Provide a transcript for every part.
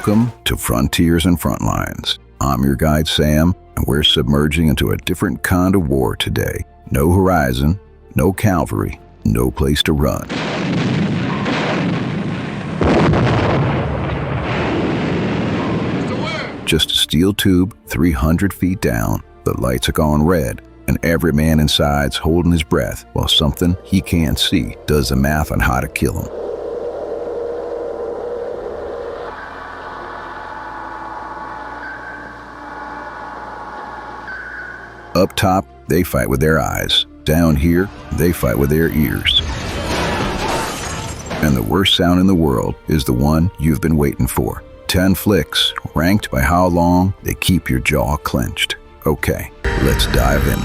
Welcome to Frontiers and Frontlines. I'm your guide, Sam, and we're submerging into a different kind of war today. No horizon, no cavalry, no place to run. Just a steel tube 300 feet down, the lights are gone red, and every man inside's holding his breath while something he can't see does the math on how to kill him. Up top, they fight with their eyes. Down here, they fight with their ears. And the worst sound in the world is the one you've been waiting for. 10 flicks, ranked by how long they keep your jaw clenched. Okay, let's dive in.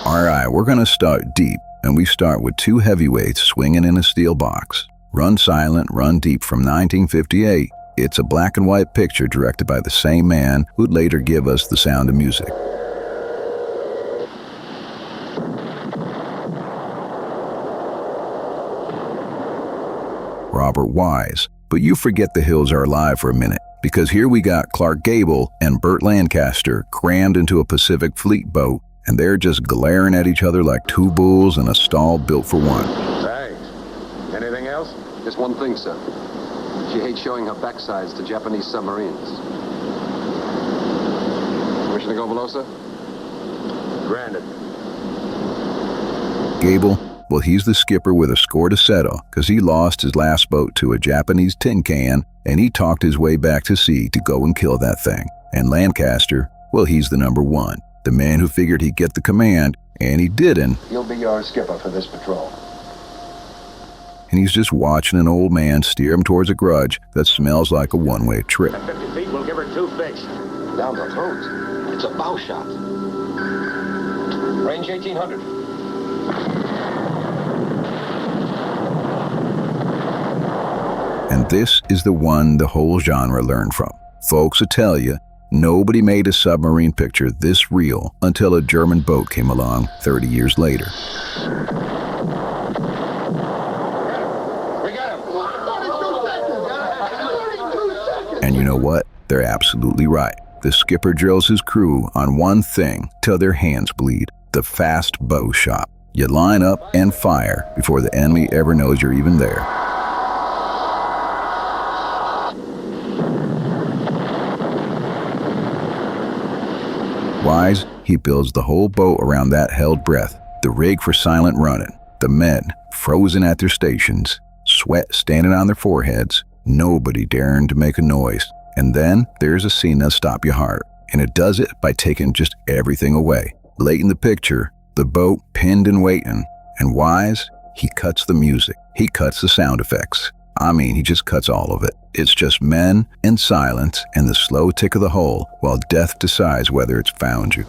Alright, we're gonna start deep, and we start with two heavyweights swinging in a steel box. Run Silent, Run Deep from 1958. It's a black and white picture directed by the same man who'd later give us The Sound of Music. Robert Wise. But you forget the hills are alive for a minute, because here we got Clark Gable and Burt Lancaster crammed into a Pacific Fleet boat, and they're just glaring at each other like two bulls in a stall built for one. Thanks. Anything else? Just one thing, sir. She hates showing her backsides to Japanese submarines. Permission to go below, sir? Granted. Gable, well, he's the skipper with a score to settle, because he lost his last boat to a Japanese tin can, and he talked his way back to sea to go and kill that thing. And Lancaster, well, he's the number one. The man who figured he'd get the command, and he didn't. You'll be our skipper for this patrol. And he's just watching an old man steer him towards a grudge that smells like a one-way trip. At 50 feet, we'll give her 2 fish. Down the throat. It's a bow shot. Range 1800. And this is the one the whole genre learned from. Folks will tell you, nobody made a submarine picture this real until a German boat came along 30 years later. We got him. And you know what? They're absolutely right. The skipper drills his crew on one thing till their hands bleed: the fast bow shot. You line up and fire before the enemy ever knows you're even there. Wise, he builds the whole boat around that held breath, the rig for silent running, the men frozen at their stations, sweat standing on their foreheads, nobody daring to make a noise. And then there's a scene that'll stop your heart, and it does it by taking just everything away. Late in the picture, the boat pinned and waiting, and Wise, he cuts the music, he cuts the sound effects. I mean, he just cuts all of it. It's just men and silence and the slow tick of the hull while death decides whether it's found you.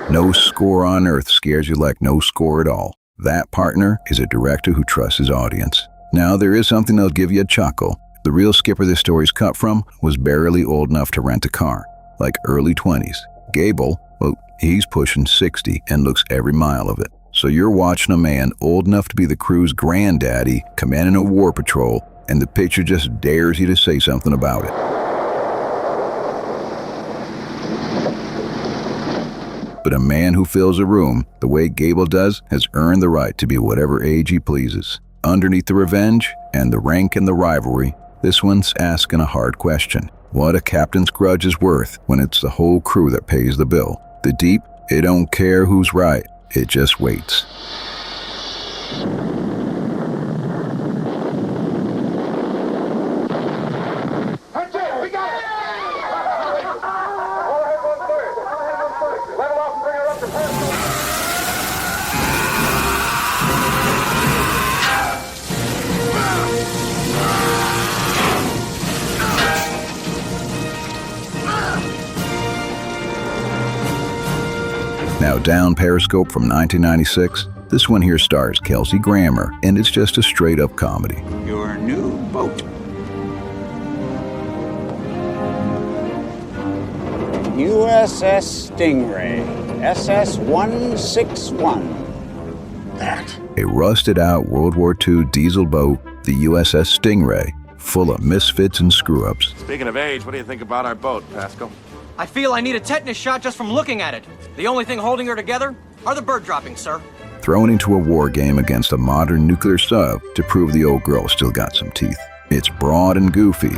No score on earth scares you like no score at all. That partner is a director who trusts his audience. Now, there is something that'll give you a chuckle. The real skipper this story's cut from was barely old enough to rent a car, like early 20s. Gable, well, he's pushing 60 and looks every mile of it. So you're watching a man old enough to be the crew's granddaddy commanding a war patrol, and the picture just dares you to say something about it. But a man who fills a room the way Gable does has earned the right to be whatever age he pleases. Underneath the revenge and the rank and the rivalry, this one's asking a hard question. What a captain's grudge is worth when it's the whole crew that pays the bill. The deep, it don't care who's right, it just waits. Now, Down Periscope from 1996. This one here stars Kelsey Grammer, and it's just a straight-up comedy. Your new boat. USS Stingray, SS-161. That. A rusted-out World War II diesel boat, the USS Stingray, full of misfits and screw-ups. Speaking of age, what do you think about our boat, Pascal? I feel I need a tetanus shot just from looking at it. The only thing holding her together are the bird droppings, sir. Thrown into a war game against a modern nuclear sub to prove the old girl still got some teeth. It's broad and goofy.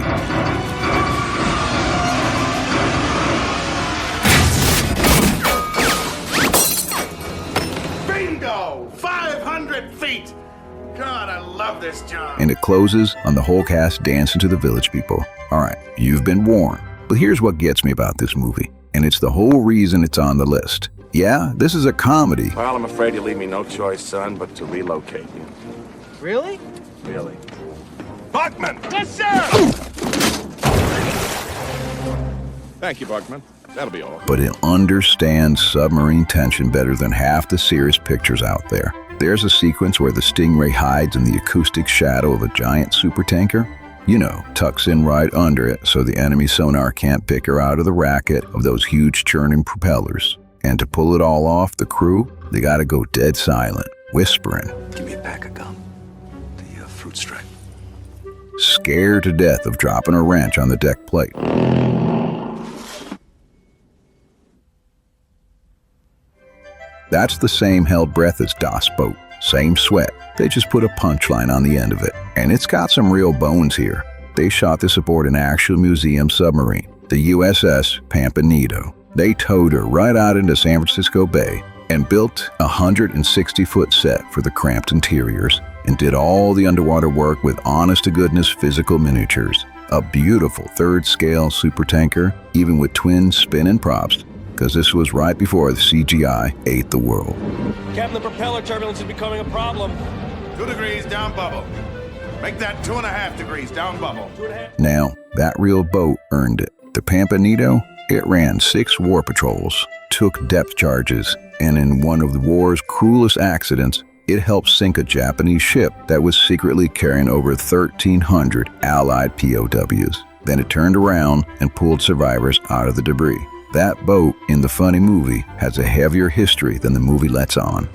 Bingo! 500 feet! God, I love this job. And it closes on the whole cast dancing to the Village People. All right, you've been warned. But here's what gets me about this movie, and it's the whole reason it's on the list. Yeah, this is a comedy. Well, I'm afraid you leave me no choice, son, but to relocate you. Really? Really. Buckman! Yes, sir! Thank you, Buckman. That'll be all. But it understands submarine tension better than half the serious pictures out there. There's a sequence where the Stingray hides in the acoustic shadow of a giant supertanker. You know, tucks in right under it so the enemy sonar can't pick her out of the racket of those huge churning propellers. And to pull it all off, the crew, they gotta go dead silent, whispering. Give me a pack of gum. The fruit stripe. Scared to death of dropping a wrench on the deck plate. That's the same held breath as Das Boat. Same sweat. They just put a punchline on the end of it. And it's got some real bones here. They shot this aboard an actual museum submarine, the USS Pampanito. They towed her right out into San Francisco Bay and built a 160-foot set for the cramped interiors and did all the underwater work with honest-to-goodness physical miniatures. A beautiful third-scale supertanker, even with twin spin-in props, because this was right before the CGI ate the world. Captain, the propeller turbulence is becoming a problem. 2 degrees down bubble. Make that 2.5 degrees down bubble. Now, that real boat earned it. The Pampanito, it ran 6 war patrols, took depth charges, and in one of the war's cruelest accidents, it helped sink a Japanese ship that was secretly carrying over 1,300 Allied POWs. Then it turned around and pulled survivors out of the debris. That boat in the funny movie has a heavier history than the movie lets on.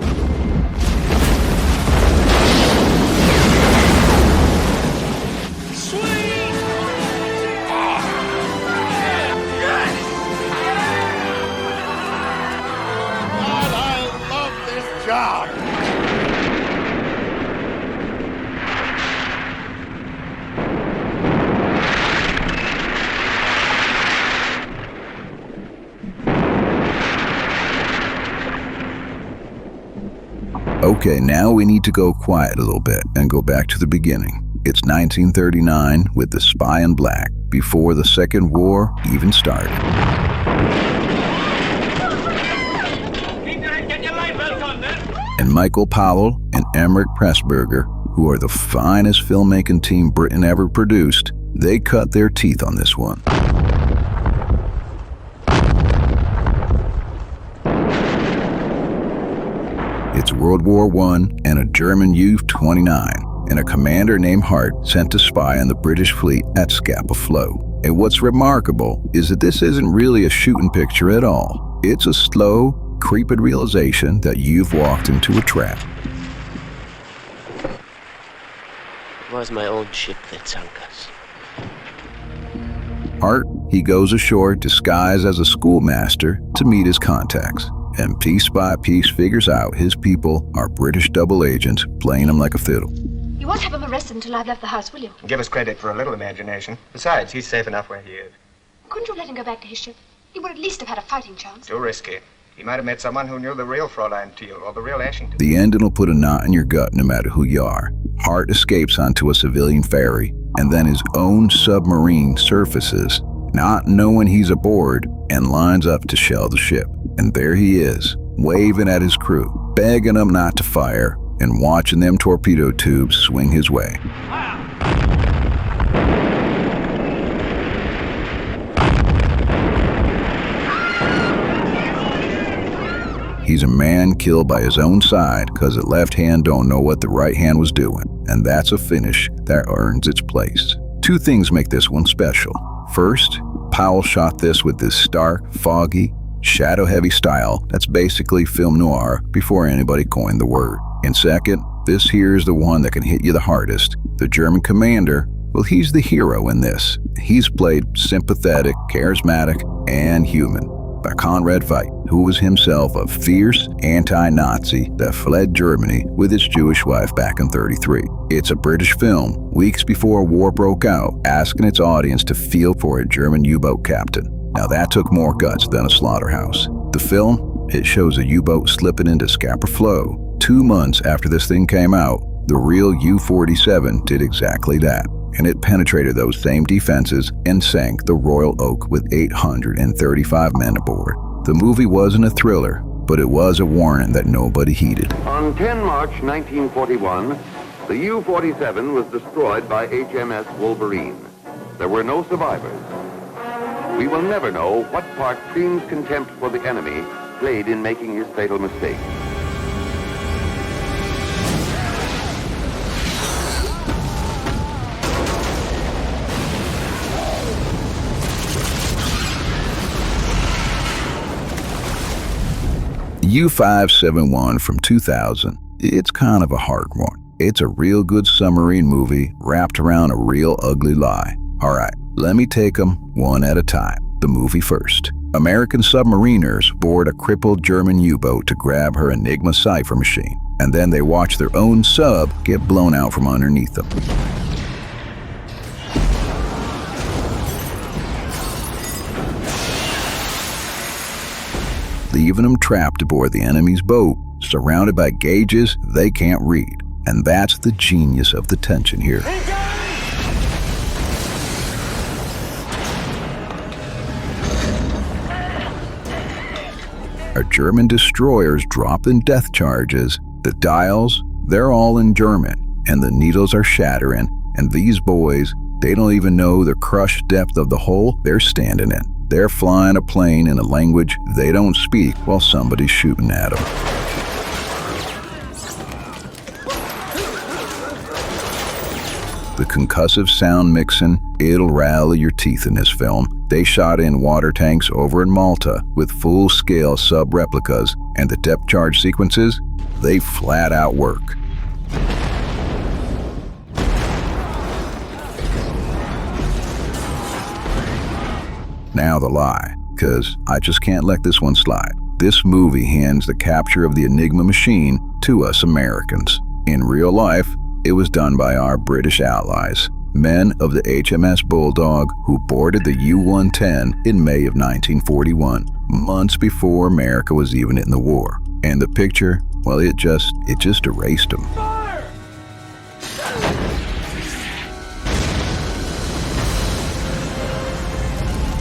Okay, now we need to go quiet a little bit and go back to the beginning. It's 1939 with The Spy in Black, before the Second War even started. And Michael Powell and Emmerich Pressburger, who are the finest filmmaking team Britain ever produced, they cut their teeth on this one. It's World War I and a German U-29, and a commander named Hart sent to spy on the British fleet at Scapa Flow. And what's remarkable is that this isn't really a shooting picture at all. It's a slow, creeping realization that you've walked into a trap. It was my old ship that sunk us. Hart, he goes ashore disguised as a schoolmaster to meet his contacts. And piece by piece figures out his people are British double agents playing him like a fiddle. You won't have him arrested until I've left the house, will you? Give us credit for a little imagination. Besides, he's safe enough where he is. Couldn't you let him go back to his ship? He would at least have had a fighting chance. Too risky. He might have met someone who knew the real Fräulein Teal or the real Ashington. The ending will put a knot in your gut no matter who you are. Hart escapes onto a civilian ferry, and then his own submarine surfaces, not knowing he's aboard, and lines up to shell the ship. And there he is, waving at his crew, begging them not to fire, and watching them torpedo tubes swing his way. He's a man killed by his own side because the left hand don't know what the right hand was doing. And that's a finish that earns its place. Two things make this one special. First, Powell shot this with this stark, foggy, shadow-heavy style that's basically film noir before anybody coined the word. And second, this here is the one that can hit you the hardest. The German commander, well, he's the hero in this. He's played sympathetic, charismatic, and human by Conrad Veidt, who was himself a fierce anti-Nazi that fled Germany with his Jewish wife back in '33. It's a British film, weeks before war broke out, asking its audience to feel for a German U-boat captain. Now that took more guts than a slaughterhouse. The film, it shows a U-boat slipping into Scapa Flow. 2 months after this thing came out, the real U-47 did exactly that. And it penetrated those same defenses and sank the Royal Oak with 835 men aboard. The movie wasn't a thriller, but it was a warning that nobody heeded. On 10 March 1941, the U-47 was destroyed by HMS Wolverine. There were no survivors. We will never know what part Crean's contempt for the enemy played in making his fatal mistake. U-571 from 2000, it's kind of a hard one. It's a real good submarine movie wrapped around a real ugly lie. Alright, let me take them one at a time. The movie first. American submariners board a crippled German U-boat to grab her Enigma cipher machine, and then they watch their own sub get blown out from underneath them. Leaving them trapped aboard the enemy's boat, surrounded by gauges they can't read. And that's the genius of the tension here. Our German destroyers dropping death charges. The dials, they're all in German, and the needles are shattering, and these boys, they don't even know the crushed depth of the hole they're standing in. They're flying a plane in a language they don't speak while somebody's shooting at them. The concussive sound mixing, it'll rattle your teeth in this film. They shot in water tanks over in Malta with full-scale sub-replicas, and the depth charge sequences, they flat out work. Now the lie, because I just can't let this one slide. This movie hands the capture of the Enigma machine to us Americans. In real life, it was done by our British allies, men of the HMS Bulldog who boarded the U-110 in May of 1941, months before America was even in the war. And the picture, well, it just erased them.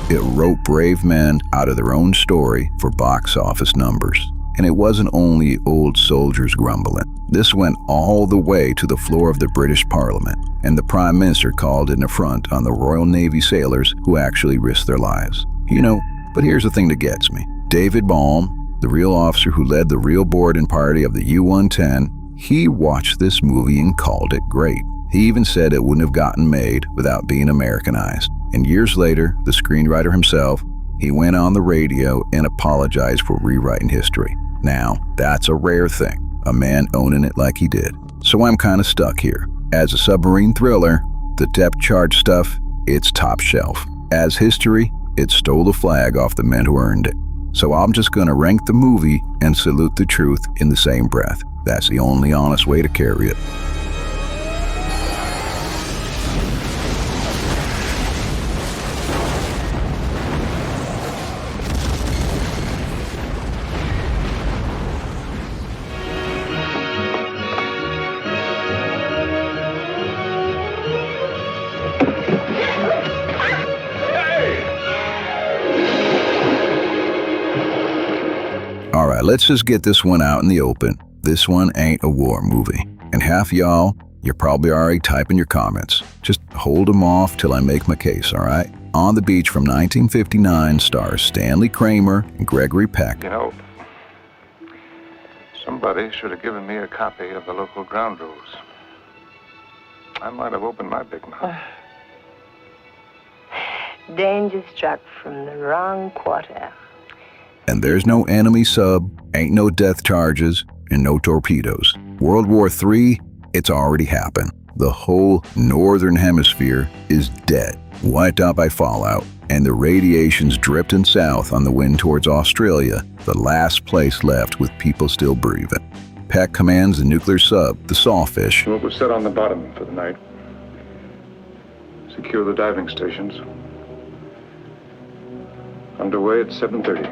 It wrote brave men out of their own story for box office numbers. And it wasn't only old soldiers grumbling. This went all the way to the floor of the British Parliament, and the Prime Minister called in affront on the Royal Navy sailors who actually risked their lives. You know, but here's the thing that gets me. David Baum, the real officer who led the real boarding party of the U-110, he watched this movie and called it great. He even said it wouldn't have gotten made without being Americanized. And years later, the screenwriter himself, he went on the radio and apologized for rewriting history. Now, that's a rare thing, a man owning it like he did. So I'm kind of stuck here. As a submarine thriller, the depth charge stuff, it's top shelf. As history, it stole the flag off the men who earned it. So I'm just gonna rank the movie and salute the truth in the same breath. That's the only honest way to carry it. All right, let's just get this one out in the open. This one ain't a war movie. And half y'all, you're probably already typing your comments. Just hold them off till I make my case, all right? On the Beach from 1959 stars Stanley Kramer and Gregory Peck. You know, Somebody should have given me a copy of the local ground rules. I might have opened my big mouth. Danger struck from the wrong quarter. And there's no enemy sub, ain't no death charges, and no torpedoes. World War III, it's already happened. The whole northern hemisphere is dead, wiped out by fallout, and the radiation's drifting south on the wind towards Australia, the last place left with people still breathing. Peck commands the nuclear sub, the Sawfish. We'll set on the bottom for the night. Secure the diving stations. Underway at 7:30.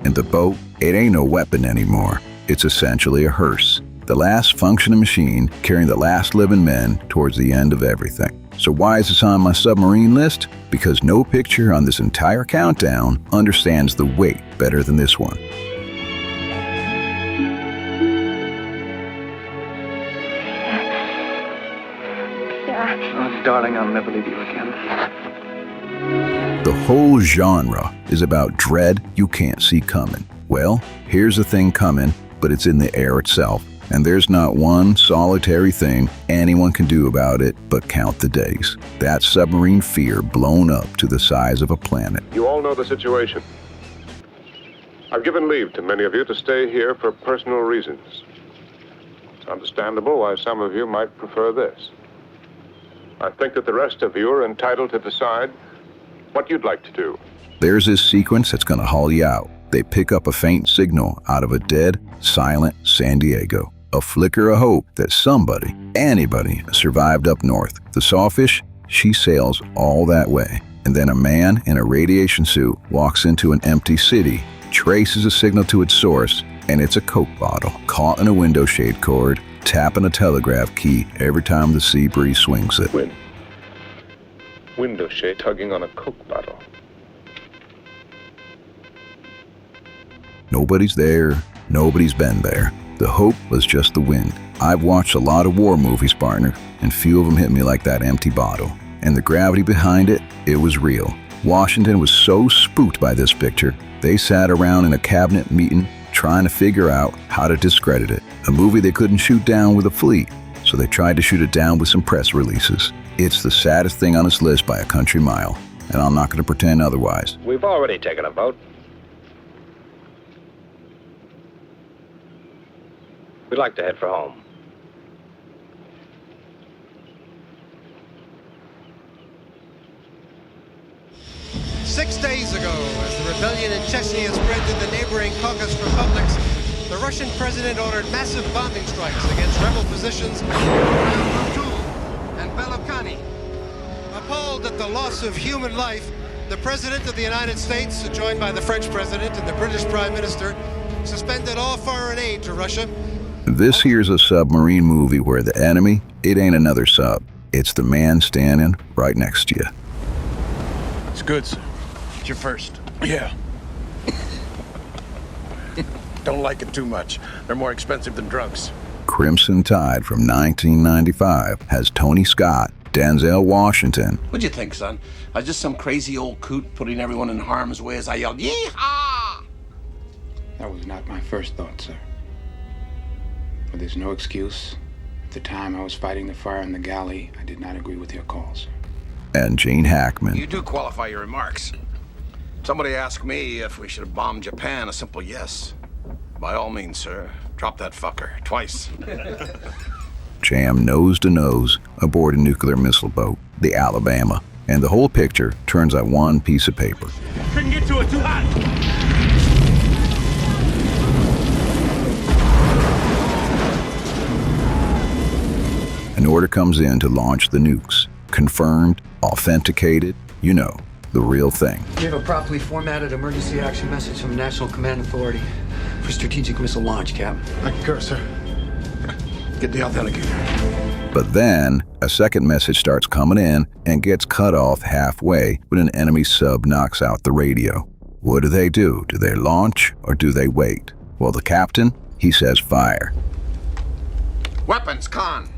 And the boat, it ain't no weapon anymore. It's essentially a hearse, the last functioning machine carrying the last living men towards the end of everything. So why is this on my submarine list? Because no picture on this entire countdown understands the weight better than this one. Oh, darling, I'll never leave you again. The whole genre is about dread you can't see coming. Well, here's a thing coming, but it's in the air itself. And there's not one solitary thing anyone can do about it but count the days. That submarine fear blown up to the size of a planet. You all know the situation. I've given leave to many of you to stay here for personal reasons. It's understandable why some of you might prefer this. I think that the rest of you are entitled to decide what you'd like to do. There's this sequence that's gonna haul you out. They pick up a faint signal out of a dead, silent San Diego. A flicker of hope that somebody, anybody, survived up north. The Sawfish, she sails all that way. And then a man in a radiation suit walks into an empty city, traces a signal to its source, and it's a Coke bottle caught in a window shade cord, tapping a telegraph key every time the sea breeze swings it. Window shade tugging on a Coke bottle. Nobody's there, nobody's been there. The hope was just the wind. I've watched a lot of war movies, partner, and few of them hit me like that empty bottle. And the gravity behind it, it was real. Washington was so spooked by this picture, they sat around in a cabinet meeting trying to figure out how to discredit it. A movie they couldn't shoot down with a fleet, so they tried to shoot it down with some press releases. It's the saddest thing on this list by a country mile, and I'm not going to pretend otherwise. We've already taken a vote. We'd like to head for home. Six days ago, as the rebellion in Chechnya spread to the neighboring Caucasus republics, the Russian president ordered massive bombing strikes against rebel positions around Batum and Belokani. Appalled at the loss of human life, the President of the United States, joined by the French President and the British Prime Minister, suspended all foreign aid to Russia. This here's a submarine movie where the enemy, it ain't another sub. It's the man standing right next to you. It's good, sir. It's your first. Yeah. Don't like it too much. They're more expensive than drugs. Crimson Tide from 1995 has Tony Scott, Denzel Washington. What'd you think, son? I was just some crazy old coot putting everyone in harm's way as I yelled, "Yee-haw!" That was not my first thought, sir. But there's no excuse. At the time I was fighting the fire in the galley, I did not agree with your calls. And Gene Hackman. You do qualify your remarks. Somebody asked me if we should have bombed Japan. A simple yes. By all means, sir. Drop that fucker. Twice. Jam nose to nose aboard a nuclear missile boat, the Alabama. And the whole picture turns on one piece of paper. Couldn't get to it, too hot. An order comes in to launch the nukes. Confirmed, authenticated, you know, the real thing. We have a properly formatted emergency action message from National Command Authority for strategic missile launch, Captain. I concur, sir. Get the authenticator. But then, a second message starts coming in and gets cut off halfway when an enemy sub knocks out the radio. What do? Do they launch or do they wait? Well, the captain, he says fire. Weapons, con.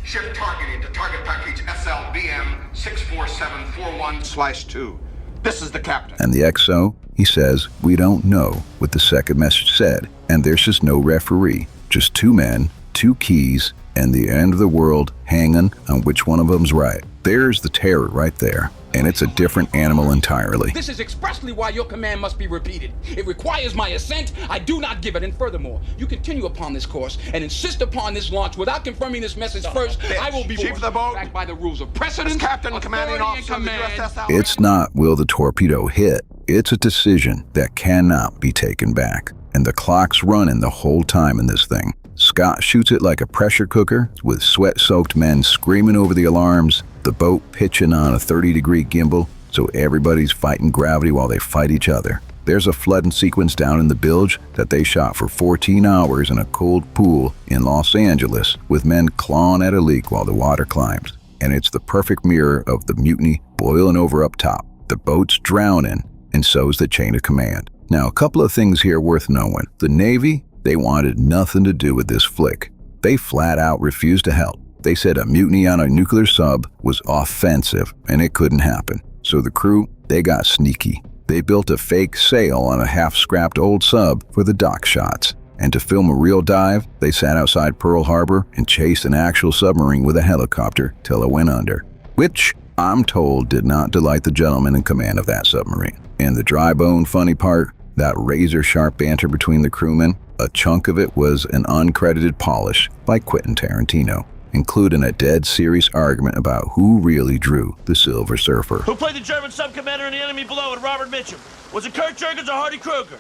Ship targeting to target package SLBM 64741/2. This is the captain. And the XO, he says, we don't know what the second message said, and there's just no referee. Just two men, two keys, and the end of the world hanging on which one of them's right. There's the terror right there, and it's a different animal entirely. This is expressly why your command must be repeated. It requires my assent. I do not give it. And furthermore, you continue upon this course and insist upon this launch without confirming this message first. I will be Chief of the boat, back by the rules of precedence, Captain, commanding officer of the USS. It's not will the torpedo hit. It's a decision that cannot be taken back. And the clock's running the whole time in this thing. Scott shoots it like a pressure cooker, with sweat-soaked men screaming over the alarms, the boat pitching on a 30-degree gimbal, so everybody's fighting gravity while they fight each other. There's a flooding sequence down in the bilge that they shot for 14 hours in a cold pool in Los Angeles, with men clawing at a leak while the water climbs. And it's the perfect mirror of the mutiny boiling over up top. The boat's drowning, and so's the chain of command. Now, a couple of things here worth knowing. The Navy, they wanted nothing to do with this flick. They flat out refused to help. They said a mutiny on a nuclear sub was offensive and it couldn't happen. So the crew, they got sneaky. They built a fake sail on a half-scrapped old sub for the dock shots. And to film a real dive, they sat outside Pearl Harbor and chased an actual submarine with a helicopter till it went under. Which, I'm told, did not delight the gentleman in command of that submarine. And the dry bone funny part, that razor-sharp banter between the crewmen, a chunk of it was an uncredited polish by Quentin Tarantino, including a dead serious argument about who really drew the Silver Surfer. Who played the German sub-commander in the enemy below with Robert Mitchum? Was it Kurt Jurgens or Hardy Kruger?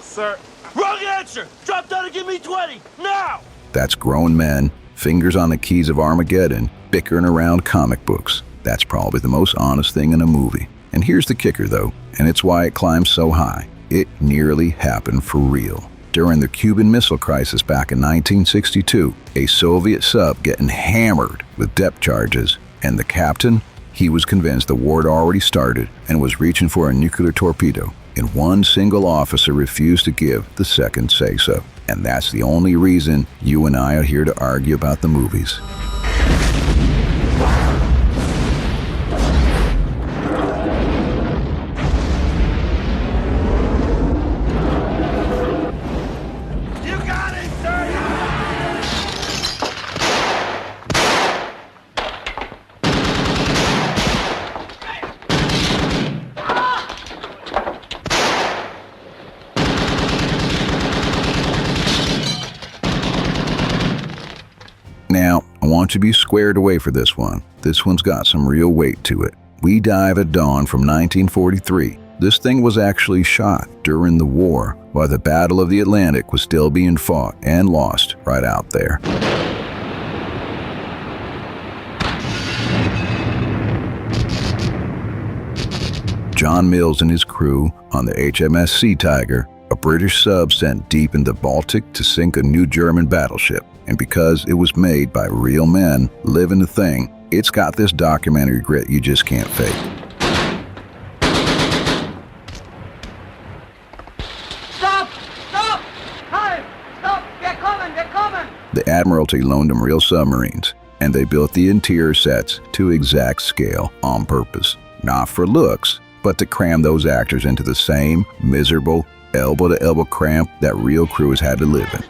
Sir. Wrong answer! Drop down and give me 20, now! That's grown men, fingers on the keys of Armageddon, bickering around comic books. That's probably the most honest thing in a movie. And here's the kicker though, and it's why it climbs so high. It nearly happened for real. During the Cuban Missile Crisis back in 1962, a Soviet sub getting hammered with depth charges, and the captain, he was convinced the war had already started and was reaching for a nuclear torpedo, and one single officer refused to give the second say-so. And that's the only reason you and I are here to argue about the movies. Now, I want you to be squared away for this one. This one's got some real weight to it. We dive at dawn from 1943. This thing was actually shot during the war while the Battle of the Atlantic was still being fought and lost right out there. John Mills and his crew on the HMS Sea Tiger, a British sub sent deep in the Baltic to sink a new German battleship. And because it was made by real men living the thing, it's got this documentary grit you just can't fake. Stop! Stop! Halt! Stop! They're coming! They're coming! The Admiralty loaned them real submarines, and they built the interior sets to exact scale on purpose. Not for looks, but to cram those actors into the same miserable, elbow-to-elbow cramp that real crews had to live in.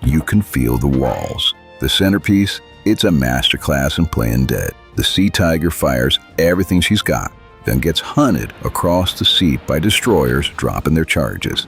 You can feel the walls. The centerpiece, it's a masterclass in playing dead. The Sea Tiger fires everything she's got, then gets hunted across the sea by destroyers dropping their charges.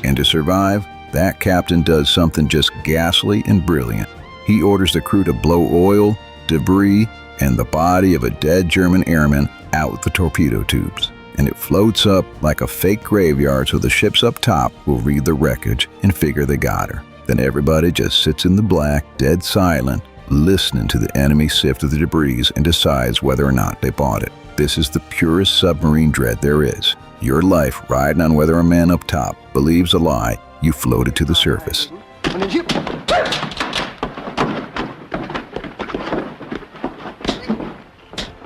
And to survive, that captain does something just ghastly and brilliant. He orders the crew to blow oil, debris, and the body of a dead German airman out with the torpedo tubes. And it floats up like a fake graveyard so the ships up top will read the wreckage and figure they got her. Then everybody just sits in the black, dead silent, listening to the enemy sift through the debris and decides whether or not they bought it. This is the purest submarine dread there is. Your life riding on whether a man up top believes a lie you floated to the surface.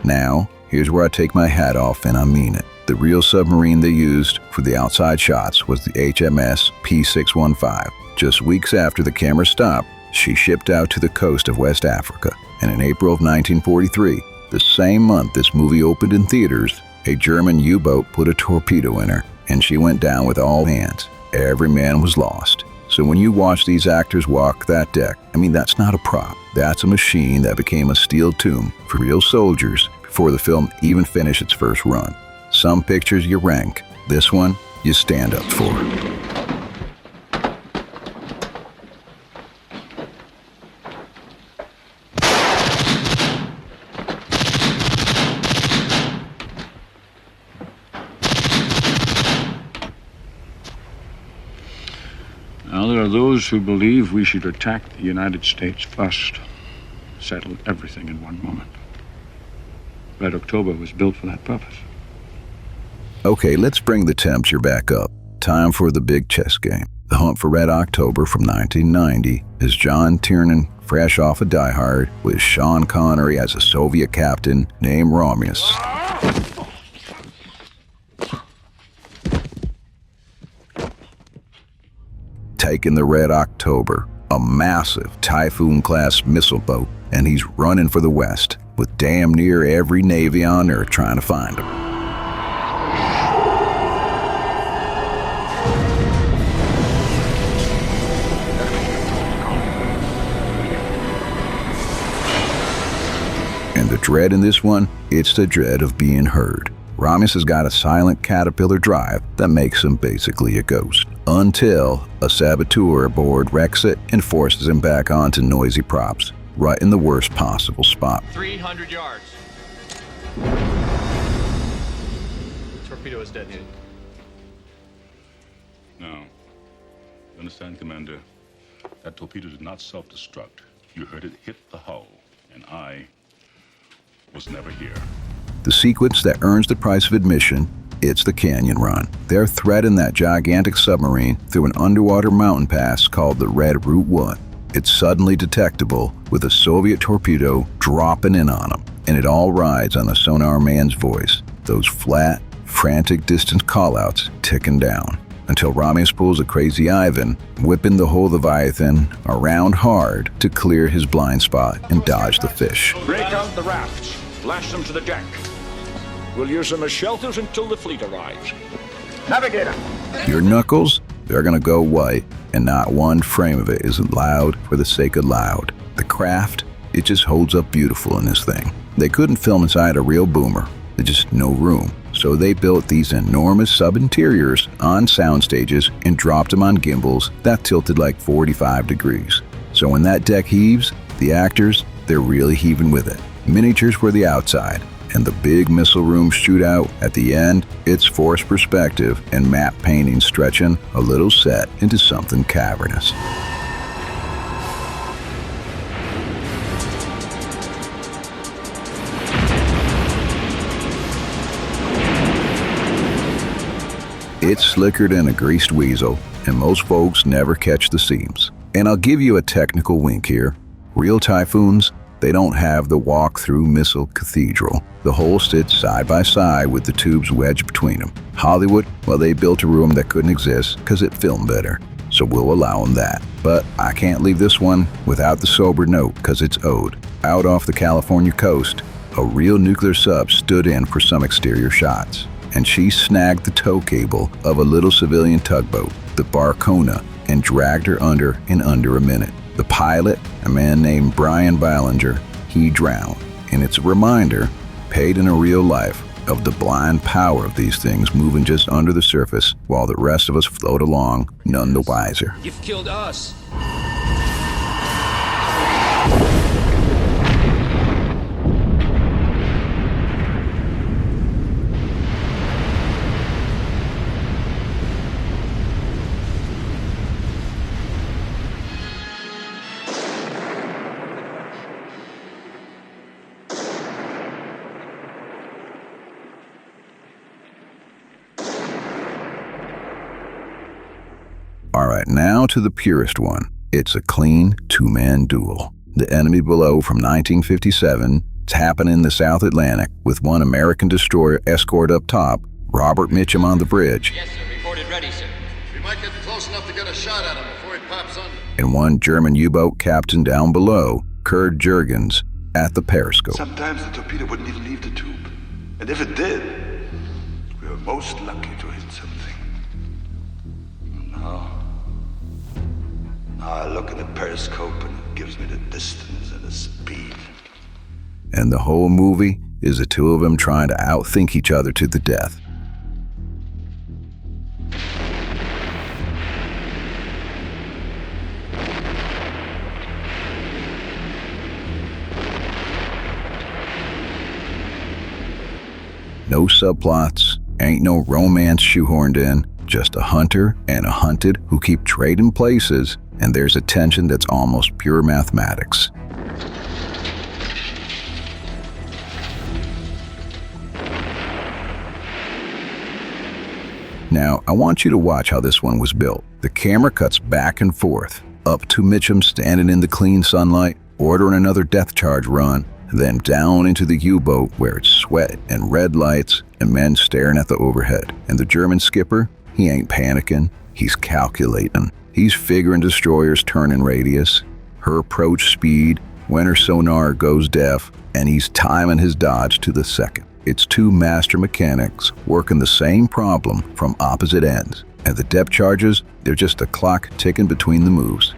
Now, here's where I take my hat off, and I mean it. The real submarine they used for the outside shots was the HMS P615. Just weeks after the camera stopped, she shipped out to the coast of West Africa. And in April of 1943, the same month this movie opened in theaters, a German U-boat put a torpedo in her, and she went down with all hands. Every man was lost. So when you watch these actors walk that deck, I mean, that's not a prop. That's a machine that became a steel tomb for real soldiers before the film even finished its first run. Some pictures you rank. This one, you stand up for. Now, there are those who believe we should attack the United States first, settle everything in one moment. Red October was built for that purpose. Okay, let's bring the temperature back up. Time for the big chess game. The Hunt for Red October from 1990 is John Tiernan, fresh off of Die Hard, with Sean Connery as a Soviet captain named Romulus. Taking the Red October, a massive Typhoon-class missile boat, and he's running for the West, with damn near every Navy on Earth trying to find him. And the dread in this one, it's the dread of being heard. Romulus has got a silent caterpillar drive that makes him basically a ghost, until a saboteur aboard wrecks it and forces him back onto noisy props, right in the worst possible spot. 300 yards. Torpedo is detonated. No. You understand, Commander? That torpedo did not self-destruct. You heard it hit the hull, and I was never here. The sequence that earns the price of admission, it's the canyon run. They're threading that gigantic submarine through an underwater mountain pass called the Red Route 1. It's suddenly detectable with a Soviet torpedo dropping in on them, and it all rides on the sonar man's voice, those flat, frantic distance callouts ticking down, until Romulus pulls a crazy Ivan, whipping the whole Leviathan around hard to clear his blind spot and dodge the fish. Break out the rafts. Lash them to the deck. We'll use them as shelters until the fleet arrives. Navigator! Your knuckles, they're gonna go white, and not one frame of it isn't loud for the sake of loud. The craft, it just holds up beautiful in this thing. They couldn't film inside a real boomer. There's just no room. So they built these enormous sub-interiors on sound stages and dropped them on gimbals that tilted like 45 degrees. So when that deck heaves, the actors, they're really heaving with it. Miniatures were the outside, and the big missile room shootout at the end, it's forced perspective and map painting stretching a little set into something cavernous. It's slicker than a greased weasel, and most folks never catch the seams. And I'll give you a technical wink here. Real Typhoons, they don't have the walk-through missile cathedral. The hull sits side by side with the tubes wedged between them. Hollywood, well, they built a room that couldn't exist because it filmed better. So we'll allow them that. But I can't leave this one without the sober note because it's owed. Out off the California coast, a real nuclear sub stood in for some exterior shots. And she snagged the tow cable of a little civilian tugboat, the Barcona, and dragged her under in under a minute. The pilot, a man named Brian Ballinger, he drowned. And it's a reminder, paid in a real life, of the blind power of these things moving just under the surface while the rest of us float along, none the wiser. You've killed us. Alright, now to the purest one. It's a clean two-man duel. The Enemy Below from 1957 It's happening in the South Atlantic with one American destroyer escort up top, Robert Mitchum on the bridge. Yes, sir. Reported ready, sir. We might get close enough to get a shot at him before he pops under. And one German U-boat captain down below, Kurt Jurgens, at the periscope. Sometimes the torpedo wouldn't even leave the tube. And if it did, we were most lucky to hit something. Now I look at the periscope and it gives me the distance and the speed. And the whole movie is the two of them trying to outthink each other to the death. No subplots, ain't no romance shoehorned in, just a hunter and a hunted who keep trading places, and there's a tension that's almost pure mathematics. Now, I want you to watch how this one was built. The camera cuts back and forth, up to Mitchum standing in the clean sunlight, ordering another death charge run, then down into the U-boat where it's sweat and red lights and men staring at the overhead. And the German skipper, he ain't panicking, he's calculating. He's figuring destroyer's turning radius, her approach speed, when her sonar goes deaf, and he's timing his dodge to the second. It's two master mechanics working the same problem from opposite ends. And the depth charges, they're just a clock ticking between the moves.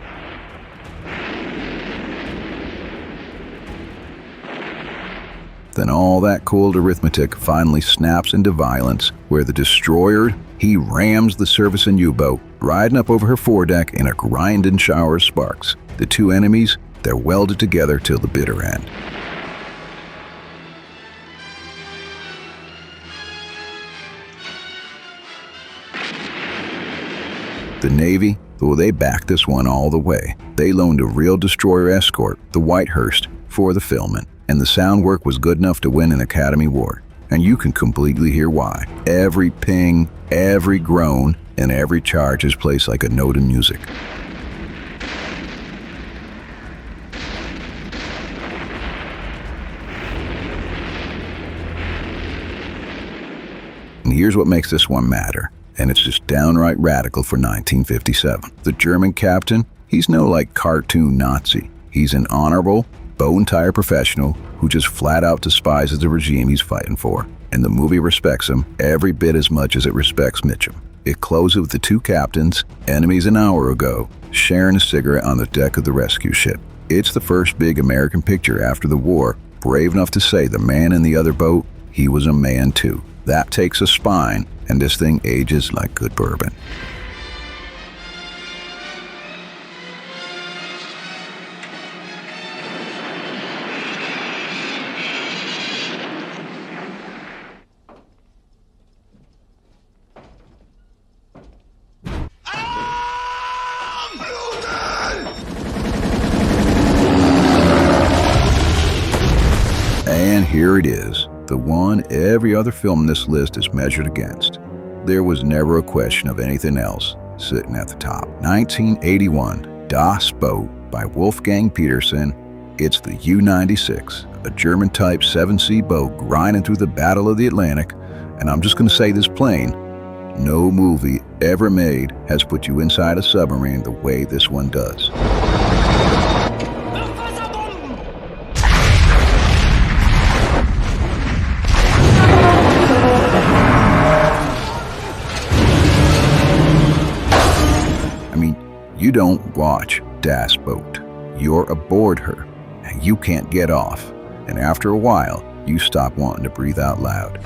Then all that cold arithmetic finally snaps into violence, where the destroyer, he rams the servicing U-boat, riding up over her foredeck in a grinding shower of sparks. The two enemies, they're welded together till the bitter end. The Navy, though, they backed this one all the way. They loaned a real destroyer escort, the Whitehurst, for the filming. And the sound work was good enough to win an Academy Award. And you can completely hear why. Every ping, every groan, and every charge is placed like a note in music. And here's what makes this one matter. And it's just downright radical for 1957. The German captain, he's no like cartoon Nazi. He's an honorable, bone-tired professional who just flat out despises the regime he's fighting for. And the movie respects him every bit as much as it respects Mitchum. It closes with the two captains, enemies an hour ago, sharing a cigarette on the deck of the rescue ship. It's the first big American picture after the war, brave enough to say the man in the other boat, he was a man too. That takes a spine, and this thing ages like good bourbon. And here it is, the one every other film in this list is measured against. There was never a question of anything else sitting at the top. 1981, Das Boot by Wolfgang Petersen. It's the U-96, a German-type 7-sea boat grinding through the Battle of the Atlantic. And I'm just going to say this plain, no movie ever made has put you inside a submarine the way this one does. You don't watch Das Boot. You're aboard her, and you can't get off. And after a while, you stop wanting to breathe out loud.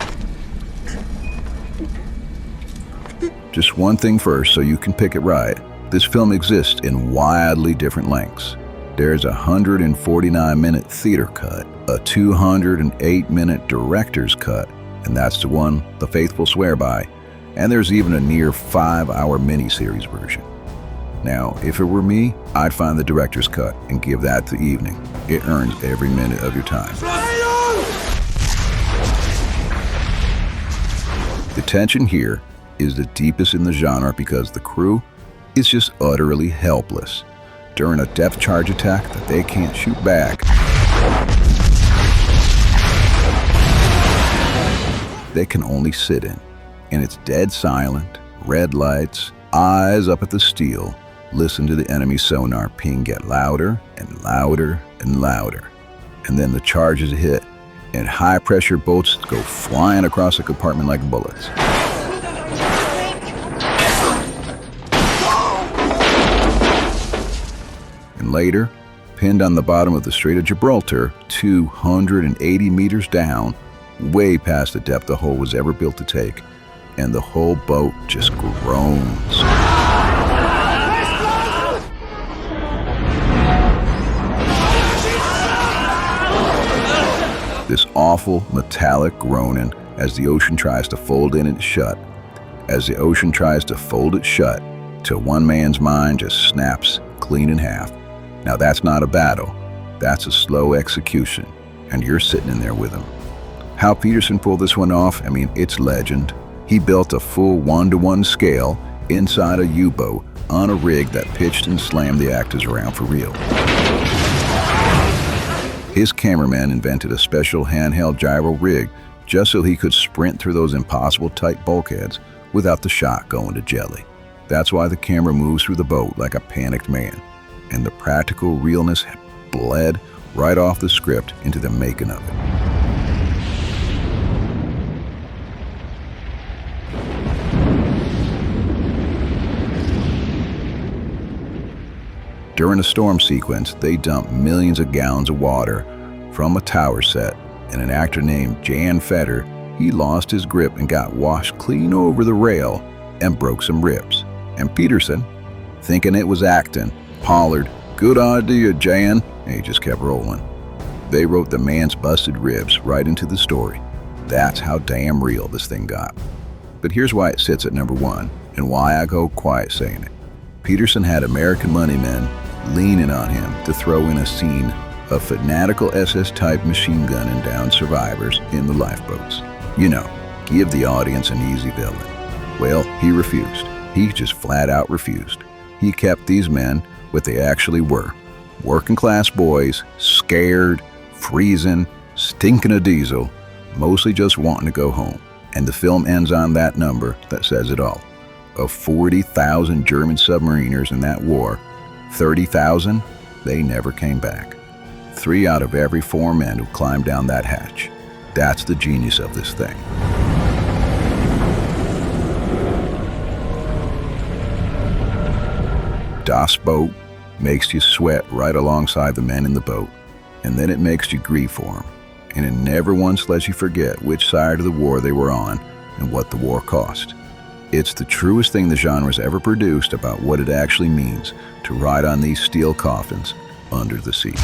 Just one thing first, so you can pick it right. This film exists in wildly different lengths. There's a 149-minute theater cut, a 208-minute director's cut, and that's the one the faithful swear by. And there's even a near 5-hour miniseries version. Now, if it were me, I'd find the director's cut and give that the evening. It earns every minute of your time. The tension here is the deepest in the genre because the crew is just utterly helpless. During a depth charge attack that they can't shoot back, they can only sit in. And it's dead silent, red lights, eyes up at the steel. Listen to the enemy sonar ping get louder and louder and louder. And then the charges hit, and high-pressure boats go flying across the compartment like bullets. And later, pinned on the bottom of the Strait of Gibraltar, 280 meters down, way past the depth the hull was ever built to take, and the whole boat just groans. This awful metallic groaning as the ocean tries to fold in and shut, as the ocean tries to fold it shut, till one man's mind just snaps clean in half. Now that's not a battle, that's a slow execution, and you're sitting in there with him. How Peterson pulled this one off, I mean, it's legend. He built a full 1-to-1 scale inside a U-boat on a rig that pitched and slammed the actors around for real. His cameraman invented a special handheld gyro rig just so he could sprint through those impossible tight bulkheads without the shot going to jelly. That's why the camera moves through the boat like a panicked man, and the practical realness bled right off the script into the making of it. During a storm sequence, they dumped millions of gallons of water from a tower set, and an actor named Jan Fetter, he lost his grip and got washed clean over the rail and broke some ribs. And Peterson, thinking it was acting, hollered, "Good idea, Jan," and he just kept rolling. They wrote the man's busted ribs right into the story. That's how damn real this thing got. But here's why it sits at number 1, and why I go quiet saying it. Peterson had American money men leaning on him to throw in a scene of fanatical SS-type machine gunning down survivors in the lifeboats. You know, give the audience an easy villain. Well, he refused. He just flat out refused. He kept these men what they actually were. Working class boys, scared, freezing, stinking of diesel, mostly just wanting to go home. And the film ends on that number that says it all. Of 40,000 German submariners in that war, 30,000, they never came back. 3 out of every 4 men who climbed down that hatch. That's the genius of this thing. Das Boot makes you sweat right alongside the men in the boat, and then it makes you grieve for them. And it never once lets you forget which side of the war they were on and what the war cost. It's the truest thing the genre's ever produced about what it actually means to ride on these steel coffins under the sea.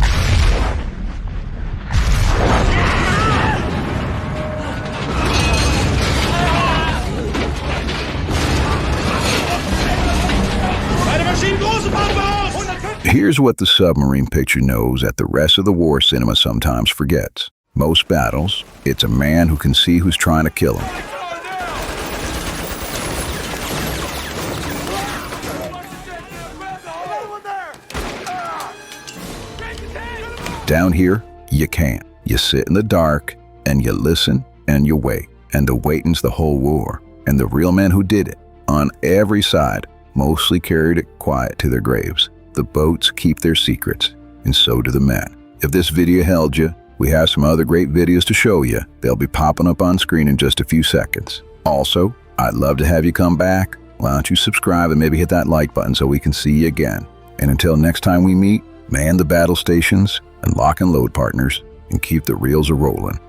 Here's what the submarine picture knows that the rest of the war cinema sometimes forgets. Most battles, it's a man who can see who's trying to kill him. Down here, you can't. You sit in the dark, and you listen, and you wait. And the waiting's the whole war. And the real men who did it, on every side, mostly carried it quiet to their graves. The boats keep their secrets, and so do the men. If this video held you, we have some other great videos to show you. They'll be popping up on screen in just a few seconds. Also, I'd love to have you come back. Why don't you subscribe and maybe hit that like button so we can see you again. And until next time we meet, man the battle stations and lock and load partners and keep the reels a-rolling.